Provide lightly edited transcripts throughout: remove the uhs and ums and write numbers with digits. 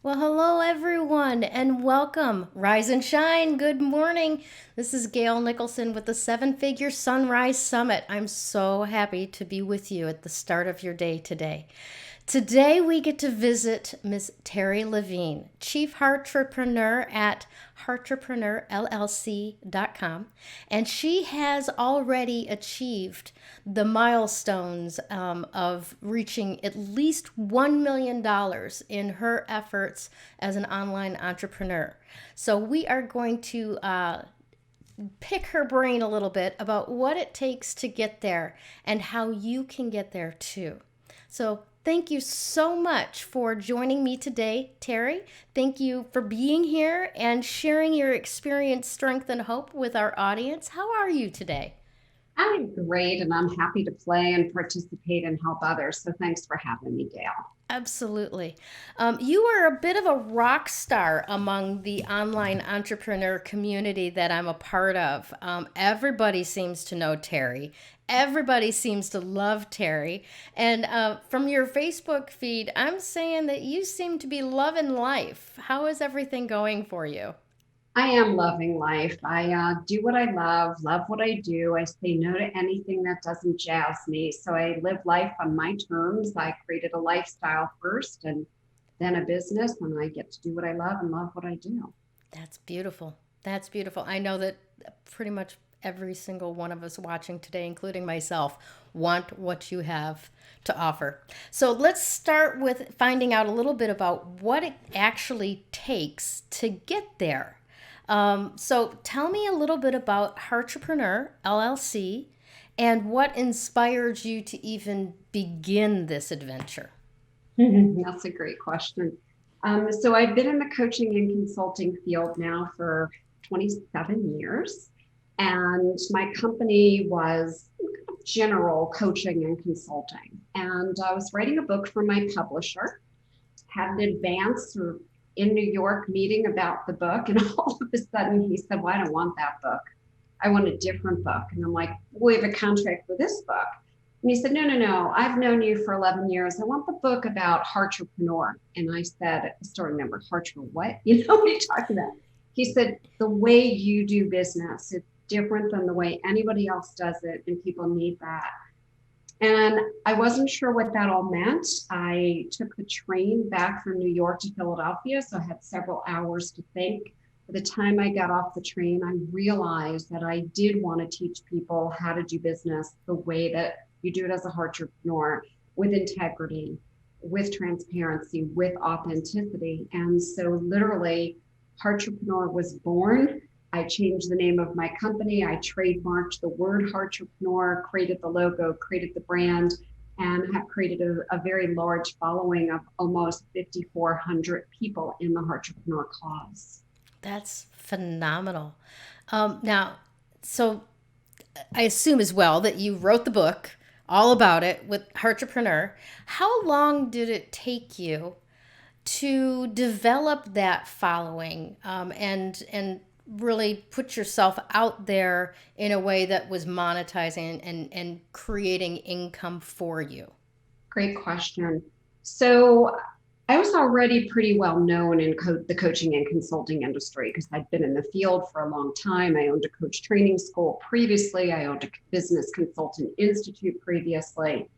Well, hello everyone and welcome. Rise and shine. Good morning. This is Gayle Nicholson with the Seven Figure Sunrise Summit. I'm so happy to be with you at the start of your day today. Today we get to visit Miss Terri Levine, Chief Heartrepreneur at Heartrepreneur LLC.com, and she has already achieved the milestones of reaching at least $1 million in her efforts as an online entrepreneur. So we are going to pick her brain a little bit about what it takes to get there and how you can get there too. So thank you so much for joining me today, Terri. Thank you for being here and sharing your experience, strength, and hope with our audience. How are you today? I'm great, and I'm happy to play and participate and help others. So thanks for having me, Gail. Absolutely. You are a bit of a rock star among the online entrepreneur community that I'm a part of. Everybody seems to know Terri. Everybody seems to love Terri. And from your Facebook feed, I'm saying that you seem to be loving life. How is everything going for you? I am loving life. I do what I love what I do. I say no to anything that doesn't jazz me. So I live life on my terms. I created a lifestyle first and then a business, and I get to do what I love and love what I do. That's beautiful. That's beautiful. I know that pretty much every single one of us watching today, including myself, want what you have to offer. So let's start with finding out a little bit about what it actually takes to get there. So tell me a little bit about Heartrepreneur LLC and what inspired you to even begin this adventure. That's a great question. So I've been in the coaching and consulting field now for 27 years. And my company was general coaching and consulting. And I was writing a book for my publisher, had an advance or in New York meeting about the book. And all of a sudden he said, well, I don't want that book. I want a different book. And I'm like, we have a contract for this book. And he said, no, no, no. I've known you for 11 years. I want the book about Heartrepreneur. And I said, story number, Heartrepreneur, what? You know what are you talking about? He said, the way you do business is different than the way anybody else does it. And people need that. And I wasn't sure what that all meant. I took the train back from New York to Philadelphia, so I had several hours to think. By the time I got off the train, I realized that I did want to teach people how to do business the way that you do it as a entrepreneur, with integrity, with transparency, with authenticity. And so, literally, Heartrepreneur was born. I changed the name of my company. I trademarked the word Heartrepreneur, created the logo, created the brand, and have created a very large following of almost 5,400 people in the Heartrepreneur cause. That's phenomenal. Now, so I assume as well that you wrote the book all about it with Entrepreneur. How long did it take you to develop that following and really put yourself out there in a way that was monetizing and creating income for you? Great question. So I was already pretty well known in the coaching and consulting industry because I'd been in the field for a long time. I owned a coach training school previously. I owned a business consultant institute previously.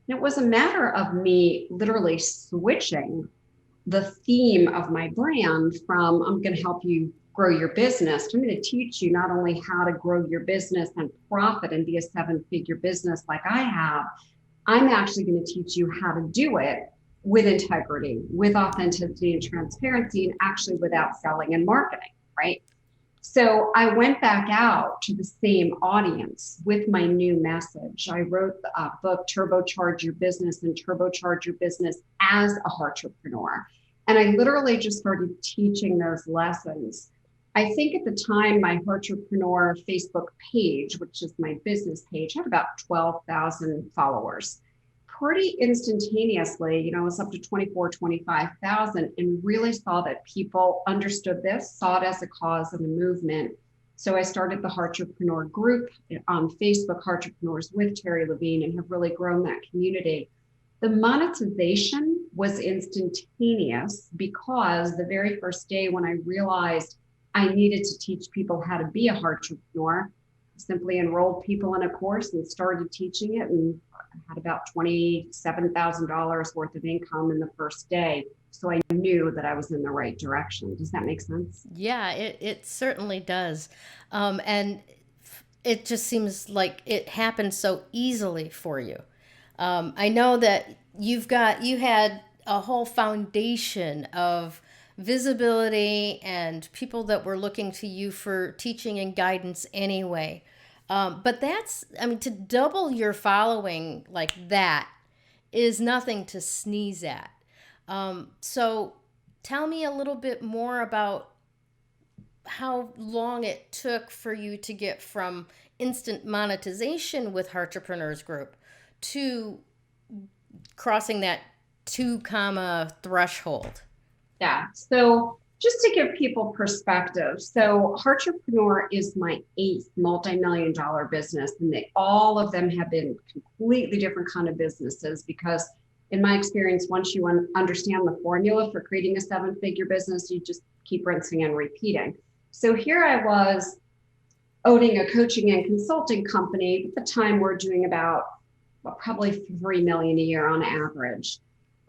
And it was a matter of me literally switching the theme of my brand from I'm going to help you grow your business to I'm going to teach you not only how to grow your business and profit and be a seven-figure business like I have, I'm actually going to teach you how to do it with integrity, with authenticity and transparency, and actually without selling and marketing, right? So I went back out to the same audience with my new message. I wrote a book, Turbocharge Your Business and Turbocharge Your Business as a Heartrepreneur. And I literally just started teaching those lessons. I think at the time, my Heartrepreneur Facebook page, which is my business page, had about 12,000 followers. Pretty instantaneously, it was up to 24, 25,000, and really saw that people understood this, saw it as a cause and a movement. So I started the Heartrepreneur group on Facebook, Heartrepreneurs with Terri Levine, and have really grown that community. The monetization was instantaneous because the very first day when I realized I needed to teach people how to be a heartrepreneur, simply enrolled people in a course and started teaching it, and had about $27,000 worth of income in the first day. So I knew that I was in the right direction. Does that make sense? Yeah, it certainly does. And it just seems like it happened so easily for you. I know that you had a whole foundation of visibility and people that were looking to you for teaching and guidance anyway. But that's, I mean, to double your following like that is nothing to sneeze at. So tell me a little bit more about how long it took for you to get from instant monetization with Heartrepreneurs Group to crossing that 2 comma threshold. Yeah. So just to give people perspective, so Heartrepreneur is my eighth multi-million dollar business, and all of them have been completely different kind of businesses because in my experience, once you understand the formula for creating a seven-figure business, you just keep rinsing and repeating. So here I was owning a coaching and consulting company. At the time, we're doing about probably 3 million a year on average.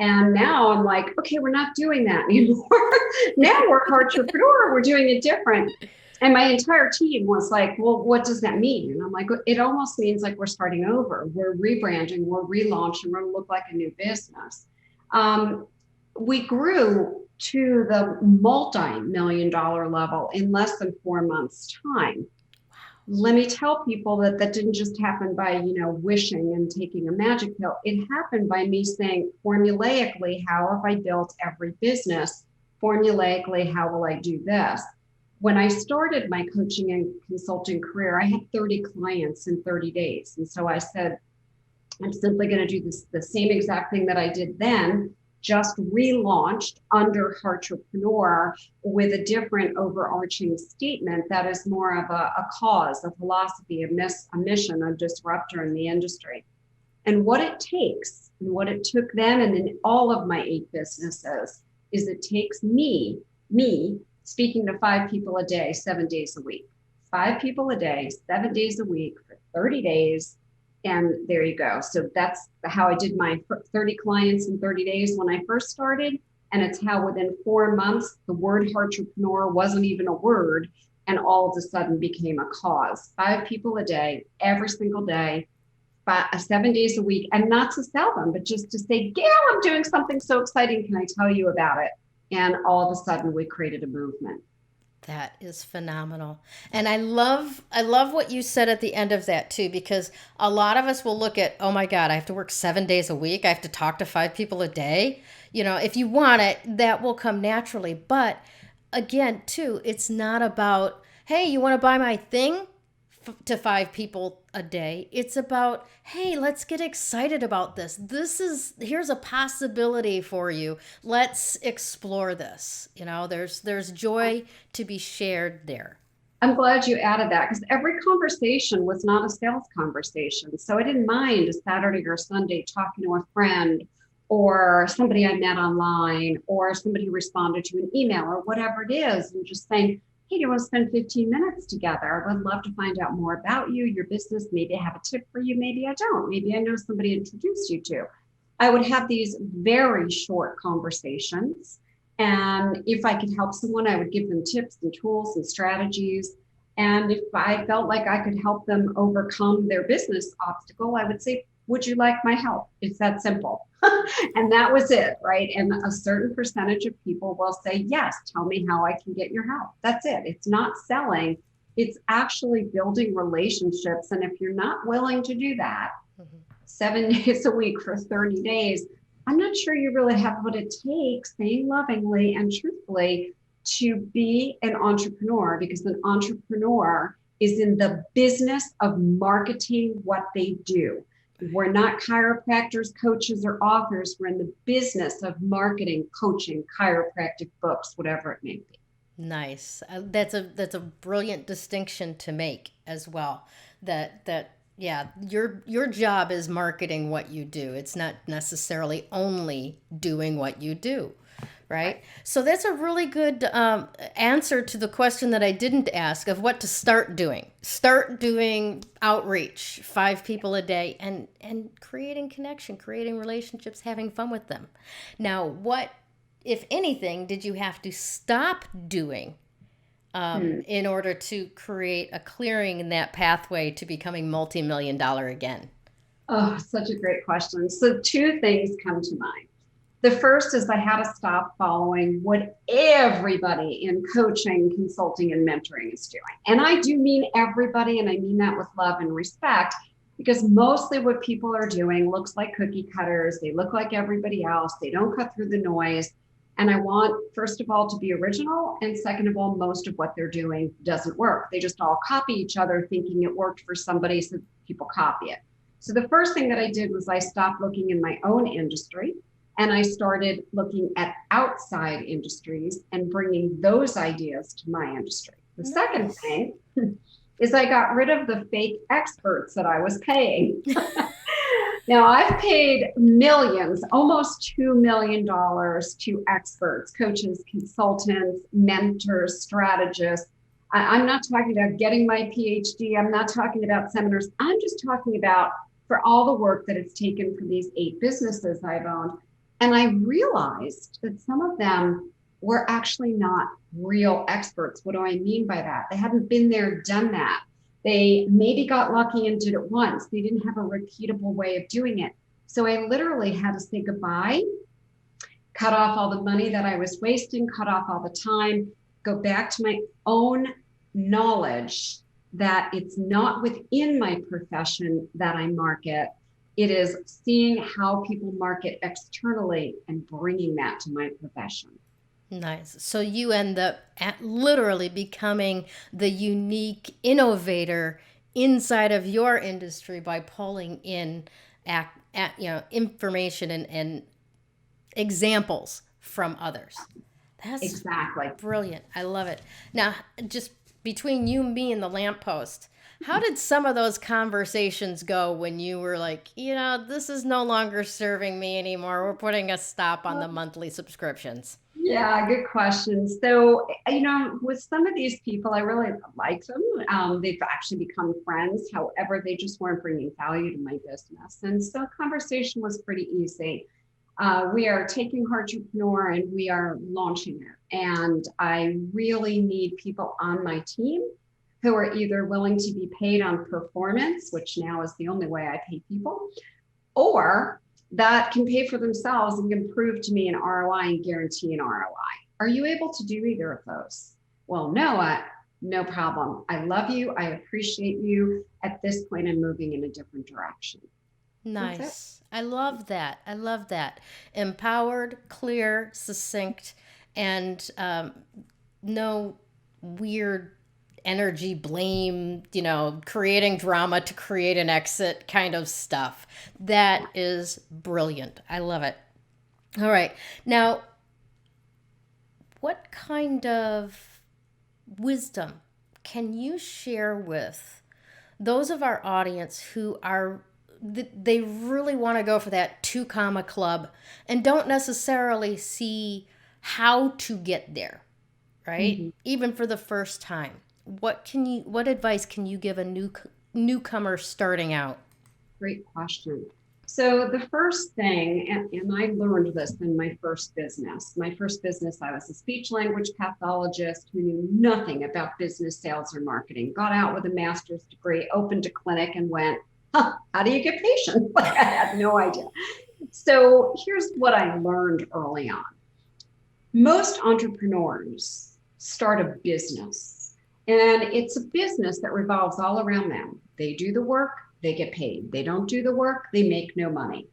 And now I'm like, okay, we're not doing that anymore. Now we're Heartrepreneur, we're doing it different. And my entire team was like, well, what does that mean? And I'm like, it almost means like we're starting over. We're rebranding, we're relaunching, we're going to look like a new business. We grew to the multi-million dollar level in less than 4 months' time. Let me tell people that that didn't just happen by, wishing and taking a magic pill. It happened by me saying formulaically, how have I built every business? Formulaically, how will I do this? When I started my coaching and consulting career, I had 30 clients in 30 days. And so I said, I'm simply going to do the same exact thing that I did then, just relaunched under Heartrepreneur with a different overarching statement that is more of a cause, a philosophy, a mission, a disruptor in the industry. And what it takes, and what it took then and in all of my 8 businesses, is it takes me speaking to 5 people a day, 7 days a week. 5 people a day, 7 days a week for 30 days. And there you go. So that's how I did my 30 clients in 30 days when I first started. And it's how within 4 months, the word Heartrepreneur wasn't even a word and all of a sudden became a cause. 5 people a day, every single day, 7 days a week, and not to sell them, but just to say, Gayle, I'm doing something so exciting. Can I tell you about it? And all of a sudden we created a movement. That is phenomenal. And I love what you said at the end of that too, because a lot of us will look at, oh my God, I have to work 7 days a week. I have to talk to 5 people a day. If you want it, that will come naturally. But again, too, it's not about, hey, you want to buy my thing? To 5 people a day. It's about, hey, let's get excited about this. Here's a possibility for you. Let's explore this. There's joy to be shared there. I'm glad you added that because every conversation was not a sales conversation. So I didn't mind a Saturday or Sunday talking to a friend or somebody I met online or somebody who responded to an email or whatever it is, and just saying, hey, do you want to spend 15 minutes together? I would love to find out more about you, your business. Maybe I have a tip for you. Maybe I don't. Maybe I know somebody introduced you to. I would have these very short conversations. And if I could help someone, I would give them tips and tools and strategies. And if I felt like I could help them overcome their business obstacle, I would say, would you like my help? It's that simple. And that was it, right? And a certain percentage of people will say, yes, tell me how I can get your help. That's it. It's not selling. It's actually building relationships. And if you're not willing to do that 7 days a week for 30 days, I'm not sure you really have what it takes, saying lovingly and truthfully, to be an entrepreneur, because an entrepreneur is in the business of marketing what they do. We're not chiropractors, coaches, or authors. We're in the business of marketing, coaching, chiropractic books, whatever it may be. Nice. That's a brilliant distinction to make as well. That Yeah, your job is marketing what you do. It's not necessarily only doing what you do, right? So that's a really good answer to the question that I didn't ask of what to start doing. Start doing outreach, 5 people a day, and creating connection, creating relationships, having fun with them. Now, what, if anything, did you have to stop doing Hmm. in order to create a clearing in that pathway to becoming multi-million dollar again? Oh, such a great question. So, two things come to mind. The first is I had to stop following what everybody in coaching, consulting, and mentoring is doing. And I do mean everybody, and I mean that with love and respect, because mostly what people are doing looks like cookie cutters. They look like everybody else. They don't cut through the noise. And I want, first of all, to be original. And second of all, most of what they're doing doesn't work. They just all copy each other, thinking it worked for somebody, so people copy it. So the first thing that I did was I stopped looking in my own industry and I started looking at outside industries and bringing those ideas to my industry. The second Nice. thing is I got rid of the fake experts that I was paying. Now, I've paid millions, almost $2 million to experts, coaches, consultants, mentors, strategists. I'm not talking about getting my PhD. I'm not talking about seminars. I'm just talking about for all the work that it's taken for these 8 businesses I've owned. And I realized that some of them were actually not real experts. What do I mean by that? They hadn't been there, done that. They maybe got lucky and did it once. They didn't have a repeatable way of doing it. So I literally had to say goodbye, cut off all the money that I was wasting, cut off all the time, go back to my own knowledge that it's not within my profession that I market. It is seeing how people market externally and bringing that to my profession. Nice. So you end up literally becoming the unique innovator inside of your industry by pulling in information and examples from others. That's Exactly. brilliant. I love it. Now, just between you, me, and the lamppost, how did some of those conversations go when you were like, this is no longer serving me anymore? We're putting a stop on the monthly subscriptions. Yeah, good question. So, with some of these people, I really like them. They've actually become friends. However, they just weren't bringing value to my business. And so, conversation was pretty easy. We are taking Heartrepreneur and we are launching it. And I really need people on my team who are either willing to be paid on performance, which now is the only way I pay people, or that can pay for themselves and can prove to me an ROI and guarantee an ROI. Are you able to do either of those? Well, no, no problem. I love you. I appreciate you. At this point, I'm moving in a different direction. That's it. Nice. I love that. I love that. Empowered, clear, succinct, and no weird energy blame, creating drama to create an exit kind of stuff. That is brilliant. I love it. All right. Now, what kind of wisdom can you share with those of our audience who are they really want to go for that 2 comma club and don't necessarily see how to get there, right? Mhm. Even for the first time. What advice can you give a newcomer starting out? Great question. So the first thing, and I learned this in my first business. My first business, I was a speech language pathologist who knew nothing about business, sales, or marketing. Got out with a master's degree, opened a clinic, and went, how do you get patients? Like I had no idea. So here's what I learned early on. Most entrepreneurs start a business, and it's a business that revolves all around them. They do the work, they get paid. They don't do the work, they make no money.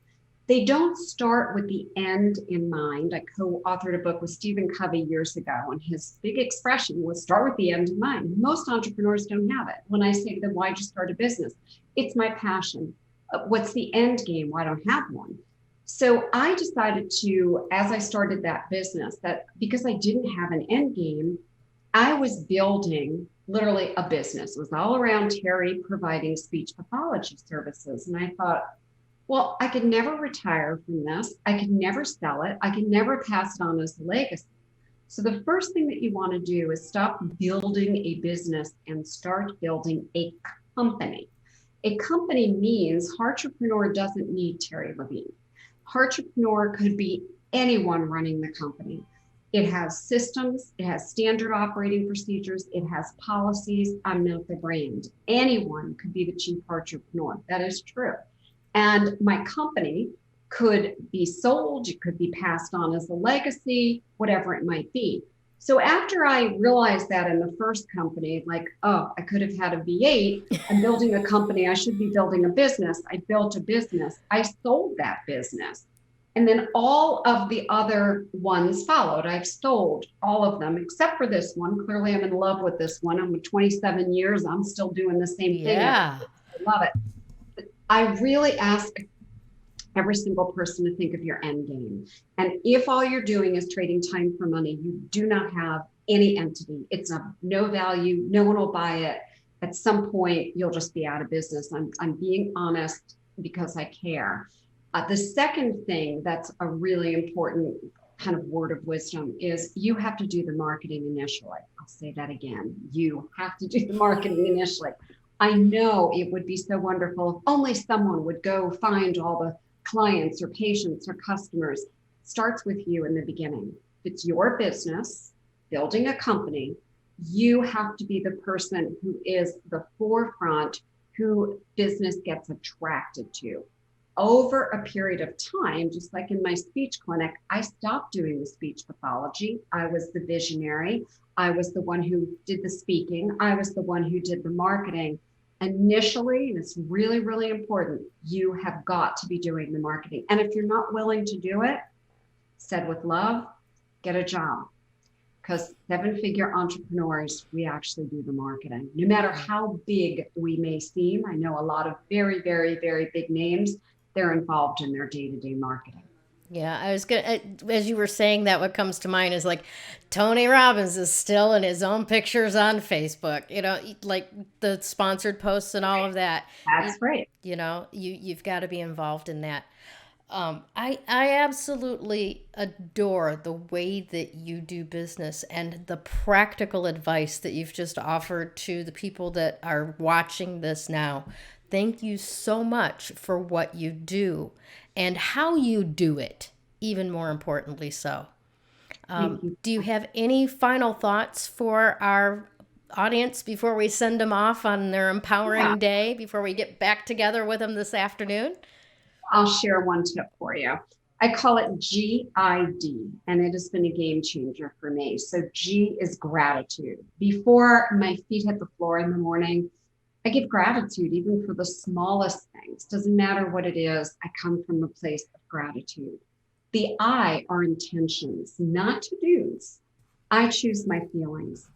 They don't start with the end in mind. I co-authored a book with Stephen Covey years ago, and his big expression was start with the end in mind. Most entrepreneurs don't have it. When I say to them, why'd you start a business? It's my passion. What's the end game? Well, I don't have one. So I decided to, as I started that business, that because I didn't have an end game, I was building literally a business. It was all around Terri providing speech pathology services. And I thought, well, I could never retire from this. I could never sell it. I could never pass it on as a legacy. So the first thing that you want to do is stop building a business and start building a company. A company means Heartrepreneur doesn't need Terri Levine. Heartrepreneur could be anyone running the company. It has systems, it has standard operating procedures, it has policies. I'm not the brand. Anyone could be the chief Heartrepreneur. That is true. And my company could be sold, it could be passed on as a legacy, whatever it might be. So after I realized that in the first company, like, oh, I could have had a V8, I'm building a company, I should be building a business. I built a business, I sold that business. And then all of the other ones followed. I've sold all of them except for this one. Clearly, I'm in love with this one. I'm 27 years, I'm still doing the same thing. Yeah. I love it. I really ask every single person to think of your end game. And if all you're doing is trading time for money, you do not have any entity. It's of no value. No one will buy it. At some point, you'll just be out of business. I'm being honest because I care. The second thing that's a really important kind of word of wisdom is you have to do the marketing initially. I'll say that again. You have to do the marketing initially. I know it would be so wonderful if only someone would go find all the clients or patients or customers. It starts with you in the beginning. If it's your business, building a company, you have to be the person who is the forefront, who business gets attracted to. Over a period of time, just like in my speech clinic, I stopped doing the speech pathology. I was the visionary. I was the one who did the speaking. I was the one who did the marketing. Initially, and it's really, really important, you have got to be doing the marketing. And if you're not willing to do it, said with love, get a job. Because seven-figure entrepreneurs, we actually do the marketing. No matter how big we may seem, I know a lot of very, very, very big names, they're involved in their day-to-day marketing. Yeah, I was gonna, as you were saying that, what comes to mind is like Tony Robbins is still in his own pictures on Facebook, like the sponsored posts and all of that. That's right. You've got to be involved in that. I absolutely adore the way that you do business and the practical advice that you've just offered to the people that are watching this now. Thank you so much for what you do and how you do it, even more importantly so. Do you have any final thoughts for our audience before we send them off on their empowering day, before we get back together with them this afternoon? I'll share one tip for you. I call it GID, and it has been a game changer for me. So G is gratitude. Before my feet hit the floor in the morning, I give gratitude even for the smallest things. Doesn't matter what it is. I come from a place of gratitude. The I are intentions, not to-dos. I choose my feelings.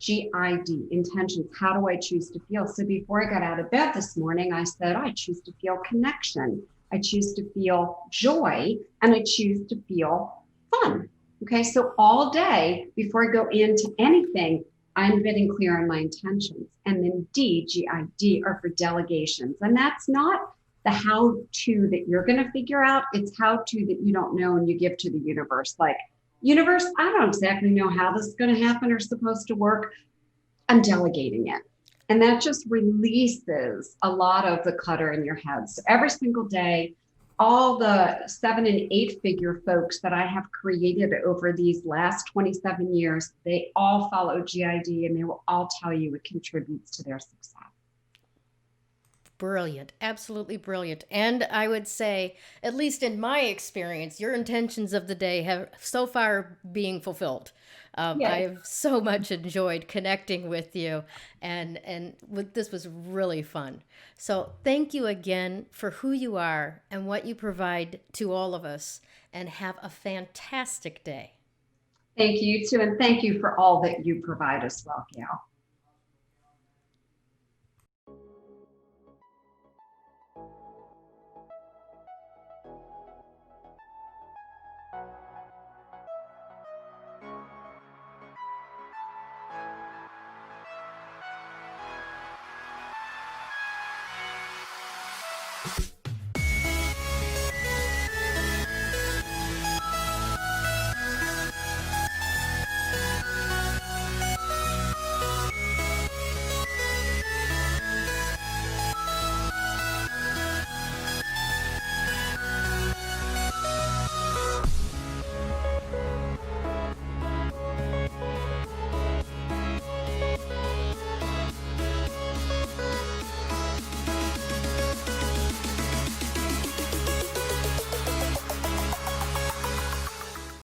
GID, intentions. How do I choose to feel? So before I got out of bed this morning, I said, I choose to feel connection. I choose to feel joy, and I choose to feel fun. Okay, so all day before I go into anything, I'm getting clear on my intentions. And then D, GID, are for delegations. And that's not the how-to that you're going to figure out. It's how-to that you don't know and you give to the universe. Like, universe, I don't exactly know how this is going to happen or supposed to work. I'm delegating it. And that just releases a lot of the clutter in your head. So every single day, all the 7- and 8-figure folks that I have created over these last 27 years, they all follow GID, and they will all tell you it contributes to their success. Brilliant. Absolutely brilliant. And I would say, at least in my experience, your intentions of the day have so far being fulfilled. I have so much enjoyed connecting with you, and this was really fun. So thank you again for who you are and what you provide to all of us, and have a fantastic day. Thank you too, and thank you for all that you provide as well, Gayle.